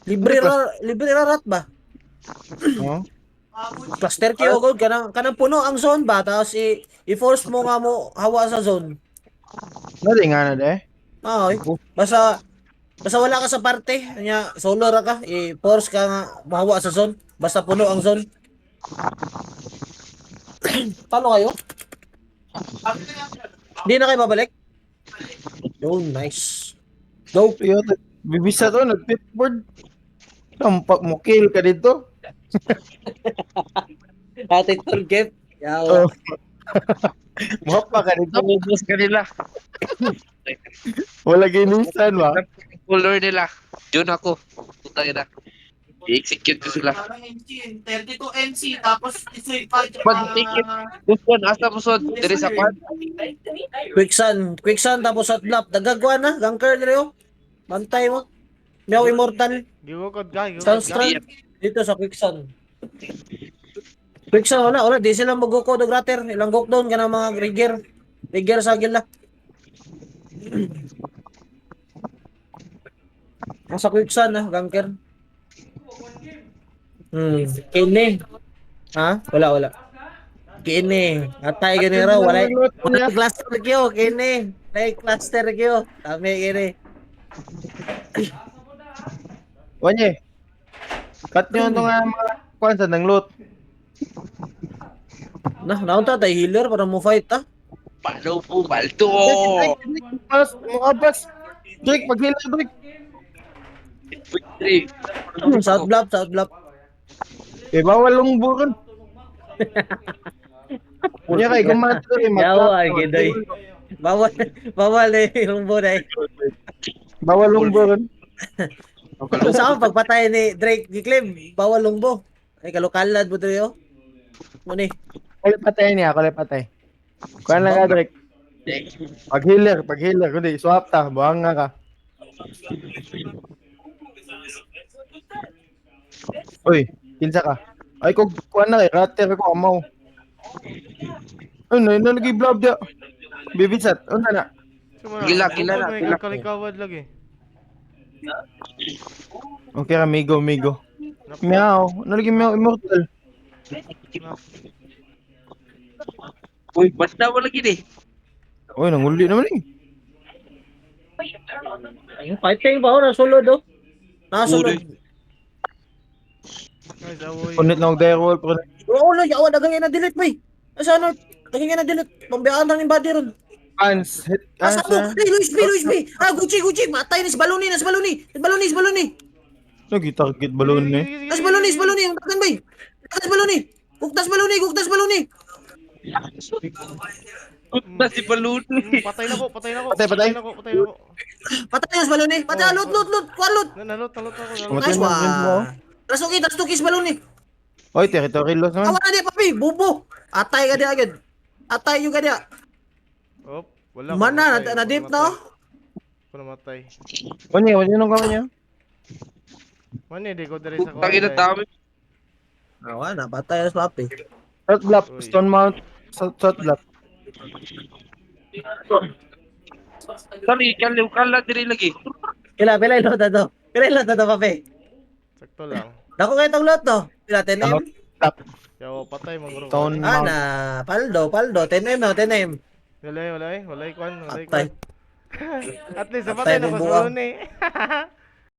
Libre ra rat ba? Oh. Cluster kayo god kanang puno ang zone ba tapos i-force mo nga mo hawa sa zone. Nali nga na de. Ay, basta basta wala ka sa parte, nya solo ra ka, i-force ka nga mahawa sa zone. Basta puno ang zone. Talo kayo? Hindi na kayo babalik? Oh, nice. Go. Yo, bibisa to, nag-pitboard. Tampak mo kill ka dito. Ate Turgep. Oh, Yawa. mapa ka dito. Ubus kanila. Wala ginisan ba? Color nila. Yun ako. Putang ina. I-execute ko sila. Parang MC, 32 MC, tapos isa Pag-ticket. Gusto asa mo son? Diri sa pan. Quicksand tapos hot blap. Dagagwa na, ganker dire oh. Bantay mo. Meow immortal. Gigukod ka, gigukod ka. Sunstrand dito sa quicksand. Quicksand wala, di sila maguko og rater. Ilang gok down kana mga rigger. Rigger sa gila. Nasa quicksand na, ganker. Kini. Ha? Wala. Kini. Atay gani raw, wala cluster kyo, kini. Like cluster kyo. Tami kini. Wanye. Cut nyo ito nga mga kwan sa nang loot. Naunta tay healer para mo fight ah. Palo po, balto. Pas, mukabas. Drake, maghila, Drake. Victory. South bluff. Eh, bawal yung buron. Kunya kay gumato eh. Yawa, gidoy. Bawal yung bunay. Bawal yung buron. Kung saan pagpatay ni Drake Giclem, bawal lungbo. Ay kalukalad mo tuyo. Muni. Kali patay niya, kali patay. Kuan lang ka, Drake. Pag healer, kundi swap ta, buhang nga ka. Uy, kinsa ka? Ay, kung kuan na kay, rater ko amaw. Ano, nalagi blob dia. Bibisat, ano na? Gila na. May kalikawad lagi. Okay, amigo. Meow, nalagi meow immortal. Uy, basta wala gini. Uy, nanguli naman eh. Ayun, fighting ba ora solo do? Sulod. Guys, awoy. Punit na og direwolf. Oo, yawa dagay na delete bay. Asa ano? Dagay na delete. Pambayaan lang ni body ron. Pants, hit, Asa ko? Hey, Luis B. Ah, Gucci. Matay ni si Baloni. Nag-target balon eh. Nas Baloni. Ang dagan bay. Guktas Baloni. Puta si Baluni. Patay na ko. Patay. Patay na ko. Patay nas Baloni. Patay, loot. Kuan loot. Nalot ako. Matay Nice na rin mo. one. Rastukis Baloni. Oy, territory loss naman. Awan na di, papi. Bubo. Atay ka di agad. Atay yung ka di. Op, wala. Mana, na-dip na. Ako namatay. Wala nung kanya. Mani, di ko diri sa ko. Tangin na tao. Awan na, patay nas papi. Shot block, Uy. stone mount, shot block. Sorry, kala diri lagi. Pila ilot na to. Papi. Sakto lang. Dako kayo itong lot to. Pila, 10M? Tap, Yawa, patay mo bro. stone Ah, mount. na. Paldo. 10M no, 10M. Walay kwan. Atay. At least, Patay patay na mo ko buwang. sa ni.